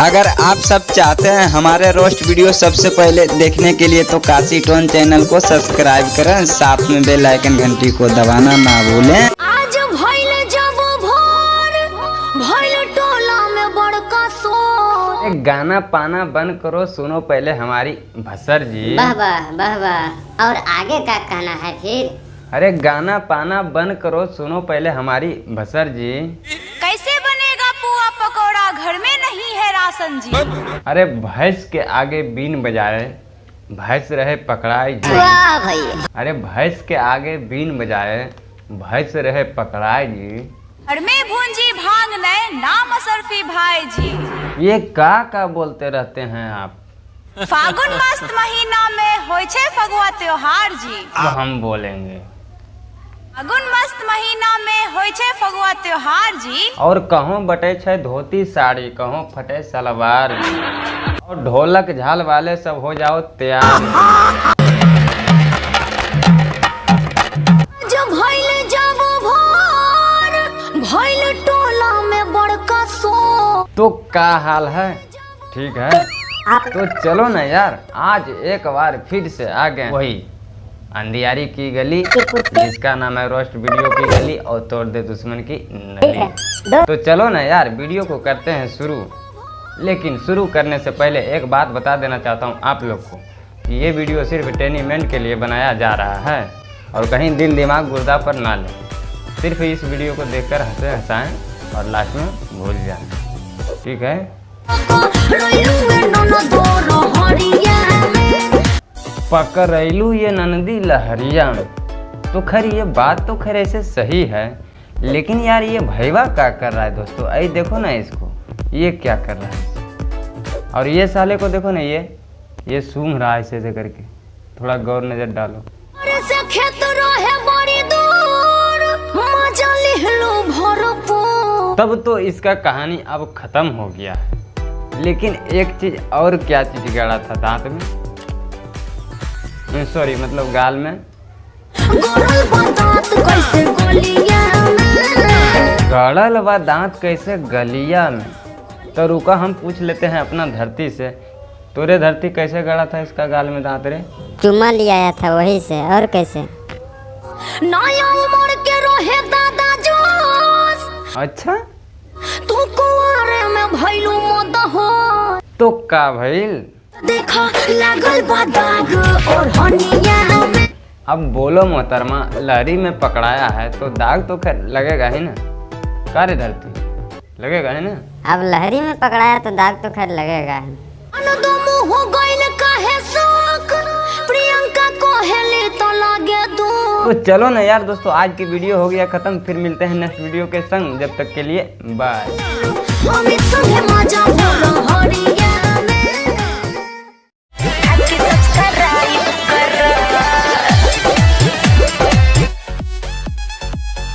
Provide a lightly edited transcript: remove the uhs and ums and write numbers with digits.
अगर आप सब चाहते हैं हमारे रोस्ट वीडियो सबसे पहले देखने के लिए तो काशी टोन चैनल को सब्सक्राइब करें, साथ में बेल आइकन घंटी को दबाना ना भूलें। आज भइल जब भोर भइल टोला में बड़का शोर। एक गाना पाना बंद करो, सुनो पहले हमारी भसर जी। वाह वाह वाह वाह। और आगे का कहना है फिर? अरे गाना पाना बंद करो, सुनो पहले हमारी भसर जी। कैसे बनेगा पुआ पकौड़ा, घर में नहीं है राशन जी। अरे भैंस के आगे बीन बजाए भैंस रहे पकड़ाई जी। वाह भैया। अरे भैंस के आगे बीन बजाए भैंस रहे पकड़ाई जी। घर में भूंजी भांग नए नाम असरफी भाई जी। ये का बोलते रहते हैं आप? फागुन मस्त महीना में होय छे फगुआ त्योहार जी। अब हम बोलेंगे फागुन मस्त महीना में होय छे फगुआ त्योहार जी। और कहूँ बटे छे धोती साड़ी, कहूँ फटे सलवार जी। और ढोलक झाल वाले सब हो जाओ तैयार। जब भइल जब भोर भइल टोला में बड़का शोर। तो क्या हाल है? ठीक है तो चलो ना यार, आज एक बार फिर से आ गए वही अंधियारी की गली, जिसका नाम है रोस्ट वीडियो की गली और तोड़ दे दुश्मन की नली। तो चलो ना यार, वीडियो को करते हैं शुरू। लेकिन शुरू करने से पहले एक बात बता देना चाहता हूँ आप लोग को कि ये वीडियो सिर्फ एंटरटेनमेंट के लिए बनाया जा रहा है और कहीं दिल दिमाग गुर्दा पर ना लें। सिर्फ इस वीडियो को देखकर हंसाएं और लास्ट में भूल जाएं, ठीक है? पकड़ैलू ये नंदी लहरिया में। तो खैर ये बात तो खैर ऐसे सही है, लेकिन यार ये भैया क्या कर रहा है दोस्तों? आई देखो ना इसको, ये क्या कर रहा है? और ये साले को देखो ना, ये सूंघ रहा है ऐसे करके। थोड़ा गौर नजर डालो। तब तो इसका कहानी अब खत्म हो गया है। लेकिन एक चीज और, क्या चीज गड़ा था दांत में, सॉरी मतलब गाल में। गड़ल बा दांत कैसे गलिया में? तो रुका हम पूछ लेते हैं अपना धरती से। तोरे धरती कैसे गड़ा था इसका गाल में दांत रे? चुम्मा लिया आया था वही से, और कैसे? नया उम्र के रोहे दादा जोश। अच्छा तू कुआरे में भइलू मद हो। तो का भइल? देखा लागल बा दाग और हनिया में। अब बोलो मोहतरमा, लहरी में पकड़ाया है तो दाग तो खैर लगेगा ही ना। का रे धरती, लगेगा ही ना? अब लहरी में पकड़ाया तो दाग तो खैर लगेगा। हो गइल काहे शौक, प्रियंका कोहेली तो लगे दू। तो चलो ना यार दोस्तों, आज की वीडियो हो गया खत्म। फिर मिलते हैं नेक्स्ट वीडियो के संग। जब तक के लिए बाय। हम संगे मजा हो रहा